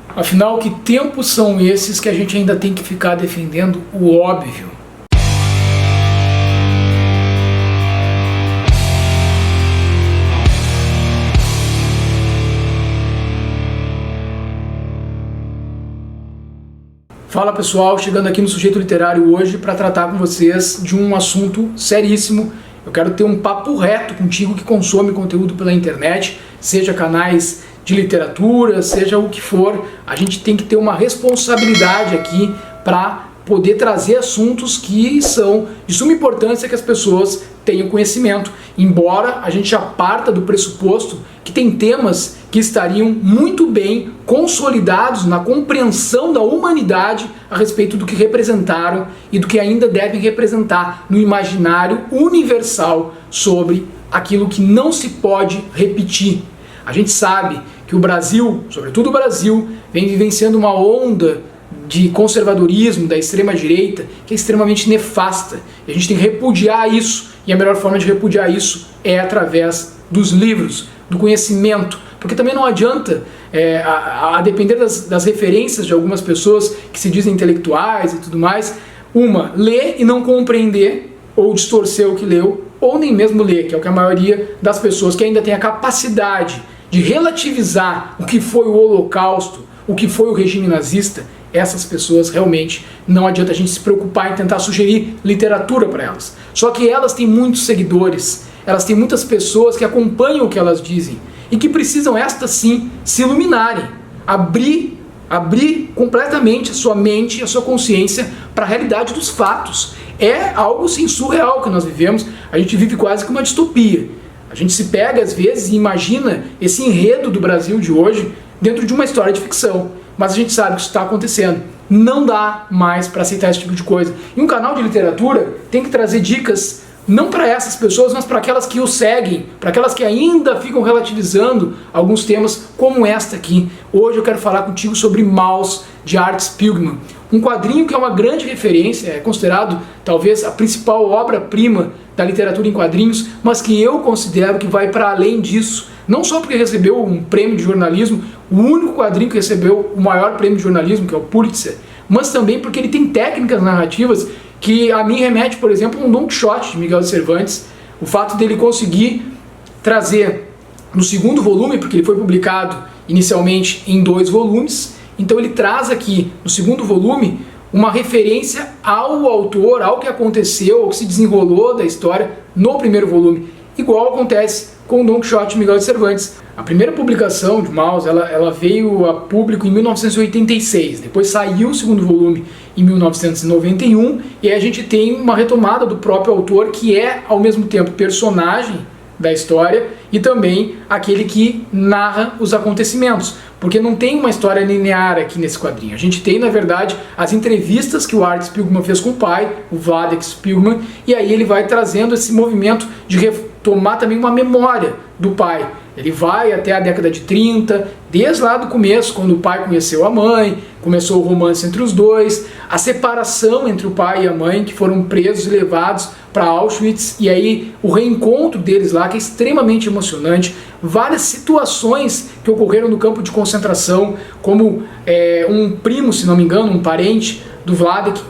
Afinal, que tempos são esses que a gente ainda tem que ficar defendendo o óbvio? Fala pessoal, chegando aqui no Sujeito Literário hoje para tratar com vocês de um assunto seríssimo. Eu quero ter um papo reto contigo que consome conteúdo pela internet, seja canais de literatura, seja o que for. A gente tem que ter uma responsabilidade aqui para poder trazer assuntos que são de suma importância que as pessoas tenham conhecimento, embora a gente já parta do pressuposto que tem temas que estariam muito bem consolidados na compreensão da humanidade a respeito do que representaram e do que ainda devem representar no imaginário universal sobre aquilo que não se pode repetir. A gente sabe que o Brasil, sobretudo o Brasil, vem vivenciando uma onda de conservadorismo da extrema-direita que é extremamente nefasta. E a gente tem que repudiar isso, e a melhor forma de repudiar isso é através dos livros, do conhecimento, porque também não adianta, a depender das referências de algumas pessoas que se dizem intelectuais e tudo mais, ler e não compreender, ou distorcer o que leu, ou nem mesmo ler, que é o que a maioria das pessoas que ainda tem a capacidade de relativizar o que foi o Holocausto, o que foi o regime nazista. Essas pessoas realmente não adianta a gente se preocupar em tentar sugerir literatura para elas. Só que elas têm muitos seguidores, elas têm muitas pessoas que acompanham o que elas dizem e que precisam, estas sim, se iluminarem, abrir completamente a sua mente e a sua consciência para a realidade dos fatos. É algo assim, surreal que nós vivemos, a gente vive quase que uma distopia. A gente se pega às vezes e imagina esse enredo do Brasil de hoje dentro de uma história de ficção. Mas a gente sabe que isso está acontecendo. Não dá mais para aceitar esse tipo de coisa. E um canal de literatura tem que trazer dicas não para essas pessoas, mas para aquelas que o seguem, para aquelas que ainda ficam relativizando alguns temas como esta aqui. Hoje eu quero falar contigo sobre Maus, de Art Spiegelman. Um quadrinho que é uma grande referência, é considerado talvez a principal obra-prima da literatura em quadrinhos, mas que eu considero que vai para além disso. Não só porque recebeu um prêmio de jornalismo, o único quadrinho que recebeu o maior prêmio de jornalismo, que é o Pulitzer, mas também porque ele tem técnicas narrativas que a mim remete, por exemplo, a um Don Quixote de Miguel de Cervantes. O fato dele conseguir trazer no segundo volume, porque ele foi publicado inicialmente em 2 volumes, então ele traz aqui no segundo volume uma referência ao autor, ao que aconteceu, ao que se desenrolou da história no primeiro volume, igual acontece com o Don Quixote de Miguel de Cervantes. A primeira publicação de Maus, ela veio a público em 1986, depois saiu o segundo volume em 1991, e aí a gente tem uma retomada do próprio autor, que é ao mesmo tempo personagem da história e também aquele que narra os acontecimentos, porque não tem uma história linear aqui nesse quadrinho. A gente tem, na verdade, as entrevistas que o Art Spiegelman fez com o pai, o Vladek Spiegelman, e aí ele vai trazendo esse movimento de retomar também uma memória do pai. Ele vai até a década de 30, desde lá do começo, quando o pai conheceu a mãe, começou o romance entre os dois, a separação entre o pai e a mãe, que foram presos e levados para Auschwitz, e aí o reencontro deles lá, que é extremamente emocionante, várias situações que ocorreram no campo de concentração, como um primo, se não me engano, um parente do Vladek,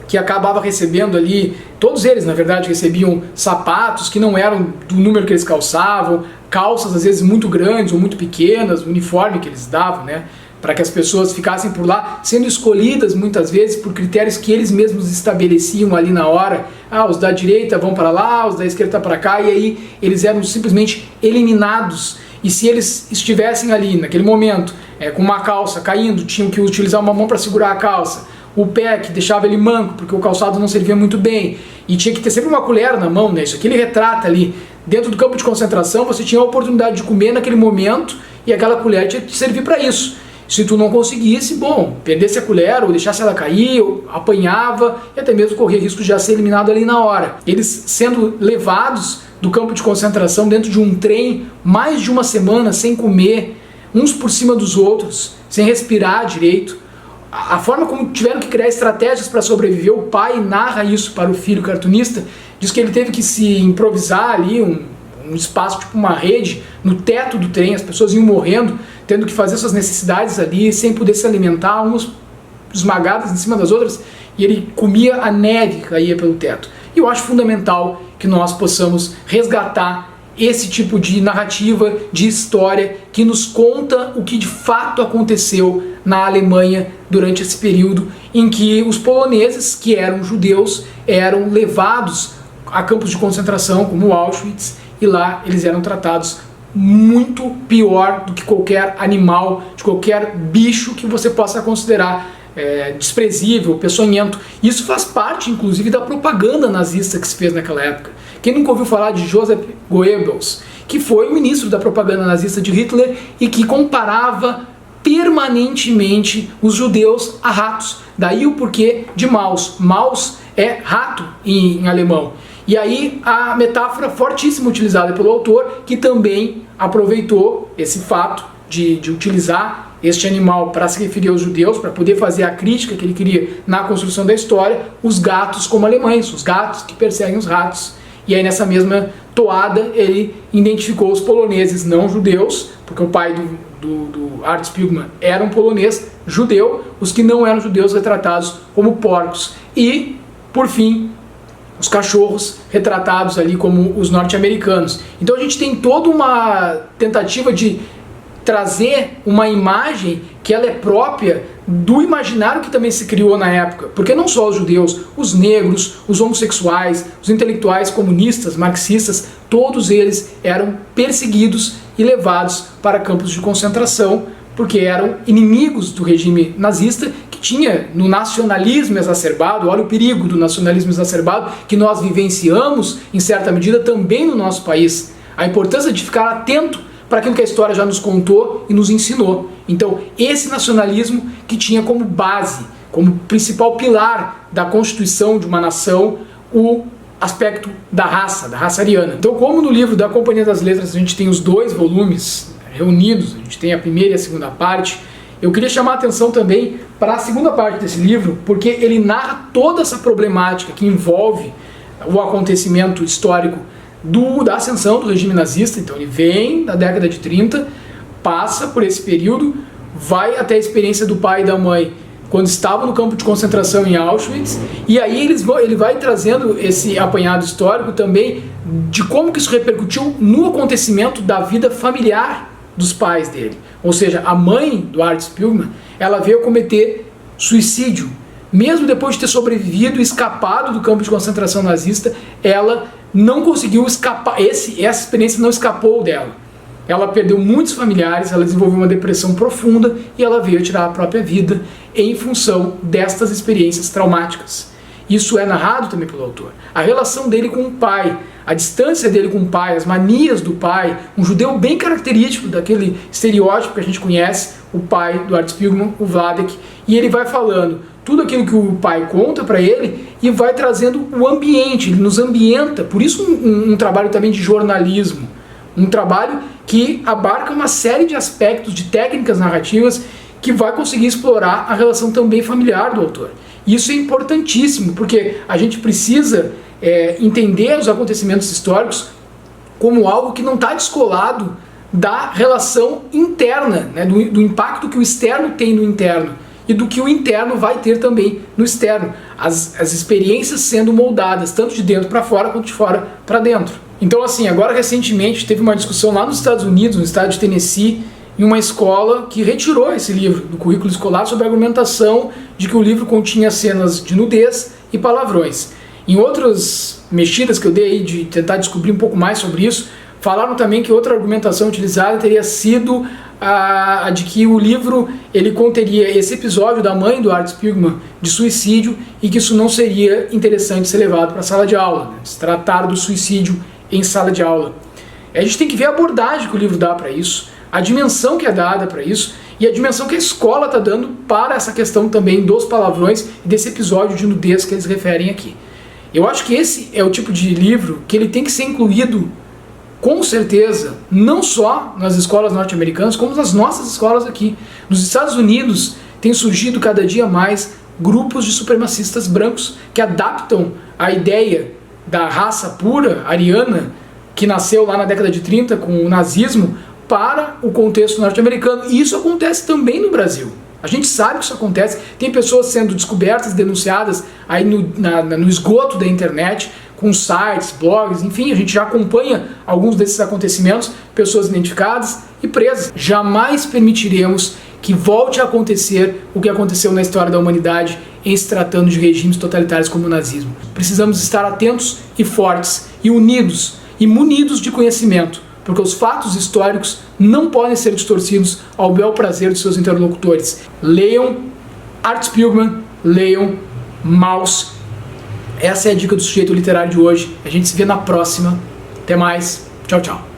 que acabava recebendo ali, todos eles na verdade recebiam sapatos que não eram do número que eles calçavam, calças às vezes muito grandes ou muito pequenas, o uniforme que eles davam, né, para que as pessoas ficassem por lá, sendo escolhidas muitas vezes por critérios que eles mesmos estabeleciam ali na hora. Os da direita vão para lá, os da esquerda para cá, e aí eles eram simplesmente eliminados. E se eles estivessem ali naquele momento com uma calça caindo, tinham que utilizar uma mão para segurar a calça, o pé que deixava ele manco, porque o calçado não servia muito bem, e tinha que ter sempre uma colher na mão, né? Isso aqui ele retrata ali. Dentro do campo de concentração, você tinha a oportunidade de comer naquele momento, e aquela colher tinha que servir para isso. Se tu não conseguisse, perdesse a colher, ou deixasse ela cair, ou apanhava, e até mesmo corria risco de já ser eliminado ali na hora. Eles sendo levados do campo de concentração dentro de um trem, mais de uma semana, sem comer, uns por cima dos outros, sem respirar direito. A forma como tiveram que criar estratégias para sobreviver, o pai narra isso para o filho cartunista, diz que ele teve que se improvisar ali um espaço, tipo uma rede, no teto do trem, as pessoas iam morrendo, tendo que fazer suas necessidades ali, sem poder se alimentar, umas esmagadas em cima das outras, e ele comia a neve que caía pelo teto. E eu acho fundamental que nós possamos resgatar esse tipo de narrativa, de história, que nos conta o que de fato aconteceu na Alemanha durante esse período em que os poloneses, que eram judeus, eram levados a campos de concentração como Auschwitz, e lá eles eram tratados muito pior do que qualquer animal, de qualquer bicho que você possa considerar desprezível, peçonhento. Isso faz parte, inclusive, da propaganda nazista que se fez naquela época. Quem nunca ouviu falar de Joseph Goebbels, que foi o ministro da propaganda nazista de Hitler e que comparava permanentemente os judeus a ratos. Daí o porquê de Maus. Maus é rato em alemão. E aí a metáfora fortíssima utilizada pelo autor, que também aproveitou esse fato de utilizar este animal para se referir aos judeus, para poder fazer a crítica que ele queria na construção da história, os gatos como alemães, os gatos que perseguem os ratos. E aí nessa mesma toada ele identificou os poloneses não judeus, porque o pai do Art Spiegelman era um polonês judeu, os que não eram judeus retratados como porcos. E, por fim, os cachorros retratados ali como os norte-americanos. Então a gente tem toda uma tentativa de trazer uma imagem que ela é própria do imaginário que também se criou na época, porque não só os judeus, os negros, os homossexuais, os intelectuais comunistas, marxistas, todos eles eram perseguidos e levados para campos de concentração, porque eram inimigos do regime nazista, que tinha no nacionalismo exacerbado. Olha o perigo do nacionalismo exacerbado, que nós vivenciamos em certa medida também no nosso país. A importância de ficar atento para aquilo que a história já nos contou e nos ensinou. Então, esse nacionalismo que tinha como base, como principal pilar da constituição de uma nação, o aspecto da raça ariana. Então, como no livro da Companhia das Letras a gente tem os 2 volumes reunidos, a gente tem a primeira e a segunda parte, eu queria chamar a atenção também para a segunda parte desse livro, porque ele narra toda essa problemática que envolve o acontecimento histórico da ascensão do regime nazista. Então ele vem da década de 30, passa por esse período, vai até a experiência do pai e da mãe quando estavam no campo de concentração em Auschwitz, e aí ele vai trazendo esse apanhado histórico também de como que isso repercutiu no acontecimento da vida familiar dos pais dele. Ou seja, a mãe do Art Spiegelman, ela veio cometer suicídio. Mesmo depois de ter sobrevivido e escapado do campo de concentração nazista, ela não conseguiu escapar, essa experiência não escapou dela. Ela perdeu muitos familiares, ela desenvolveu uma depressão profunda e ela veio tirar a própria vida em função destas experiências traumáticas. Isso é narrado também pelo autor. A relação dele com o pai, a distância dele com o pai, as manias do pai, um judeu bem característico daquele estereótipo que a gente conhece, o pai do Art Spiegelman, o Vladek, e ele vai falando tudo aquilo que o pai conta para ele e vai trazendo o ambiente, ele nos ambienta. Por isso um trabalho também de jornalismo, um trabalho que abarca uma série de aspectos, de técnicas narrativas, que vai conseguir explorar a relação também familiar do autor. Isso é importantíssimo, porque a gente precisa entender os acontecimentos históricos como algo que não está descolado da relação interna, né, do impacto que o externo tem no interno e do que o interno vai ter também no externo. As experiências sendo moldadas, tanto de dentro para fora quanto de fora para dentro. Então, assim, agora recentemente teve uma discussão lá nos Estados Unidos, no estado de Tennessee, em uma escola que retirou esse livro do currículo escolar sob a argumentação de que o livro continha cenas de nudez e palavrões. Em outras mexidas que eu dei de tentar descobrir um pouco mais sobre isso, falaram também que outra argumentação utilizada teria sido a de que o livro ele conteria esse episódio da mãe do Art Spiegelman de suicídio e que isso não seria interessante ser levado para a sala de aula, né? Se tratar do suicídio em sala de aula. A gente tem que ver a abordagem que o livro dá para isso, a dimensão que é dada para isso e a dimensão que a escola está dando para essa questão também dos palavrões e desse episódio de nudez que eles referem aqui. Eu acho que esse é o tipo de livro que ele tem que ser incluído, com certeza, não só nas escolas norte-americanas, como nas nossas escolas aqui. Nos Estados Unidos tem surgido cada dia mais grupos de supremacistas brancos que adaptam a ideia da raça pura, ariana, que nasceu lá na década de 30 com o nazismo, para o contexto norte-americano. E isso acontece também no Brasil. A gente sabe que isso acontece. Tem pessoas sendo descobertas, denunciadas aí no esgoto da internet, com sites, blogs, enfim, a gente já acompanha alguns desses acontecimentos, pessoas identificadas e presas. Jamais permitiremos que volte a acontecer o que aconteceu na história da humanidade em se tratando de regimes totalitários como o nazismo. Precisamos estar atentos e fortes, e unidos, e munidos de conhecimento, porque os fatos históricos não podem ser distorcidos ao bel prazer de seus interlocutores. Leiam Art Spiegelman, leiam Maus. Essa é a dica do Sujeito Literário de hoje. A gente se vê na próxima. Até mais. Tchau, tchau.